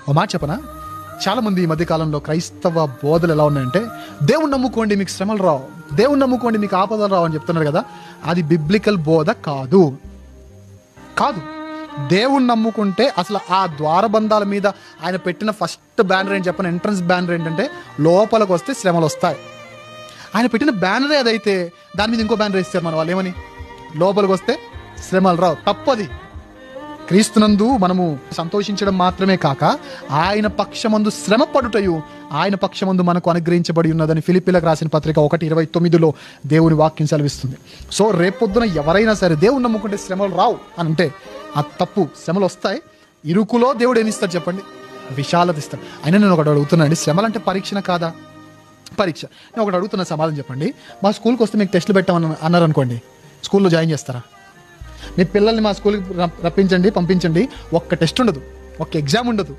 ఓ మాట చెప్పనా, చాలామంది ఈ మధ్యకాలంలో క్రైస్తవ బోధలు ఎలా ఉన్నాయంటే, దేవుణ్ణి నమ్ముకోండి మీకు శ్రమలు రావు, దేవుణ్ణి నమ్ముకోండి మీకు ఆపదలు రావు అని చెప్తున్నారు కదా. అది బిబ్లికల్ బోధ కాదు. దేవుణ్ణి నమ్ముకుంటే అసలు ఆ ద్వారబంధాల మీద ఆయన పెట్టిన ఫస్ట్ బ్యానర్ ఏంటి చెప్పిన, ఎంట్రన్స్ బ్యానర్ ఏంటంటే లోపలికి వస్తే శ్రమలు వస్తాయి. ఆయన పెట్టిన బ్యానరే అదైతే దాని మీద ఇంకో బ్యానర్ ఇస్తారు మన వాళ్ళు, ఏమని, లోపలికి వస్తే శ్రమలు రావు. తప్పది. క్రీస్తునందు మనము సంతోషించడం మాత్రమే కాక ఆయన పక్షమందు శ్రమ పడుటయు ఆయన పక్షమందు మనకు అనుగ్రహించబడి ఉన్నదని ఫిలిప్పీలకు రాసిన పత్రిక 1:29 దేవుని వాక్యం సెలవిస్తుంది. సో రేపొద్దున ఎవరైనా సరే దేవుని నమ్ముకుంటే శ్రమలు రావు అని అంటే అది తప్పు. శ్రమలు వస్తాయి. ఇరుకులో దేవుడు ఏమి ఇస్తాడు చెప్పండి? విశాలత ఇస్తాడు. అయినా నేను ఒకటి అడుగుతున్నాండి, శ్రమలు అంటే పరీక్షణ కాదా? పరీక్ష. నేను ఒకటి అడుగుతున్న సమాధానం చెప్పండి. మా స్కూల్కి వస్తే మీకు టెస్టులు పెట్టామని అన్నారు అనుకోండి, స్కూల్లో జాయిన్ చేస్తారా? మీ పిల్లల్ని మా స్కూల్కి రప్పించండి, పంపించండి, ఒక్క టెస్ట్ ఉండదు, ఒక్క ఎగ్జామ్ ఉండదు.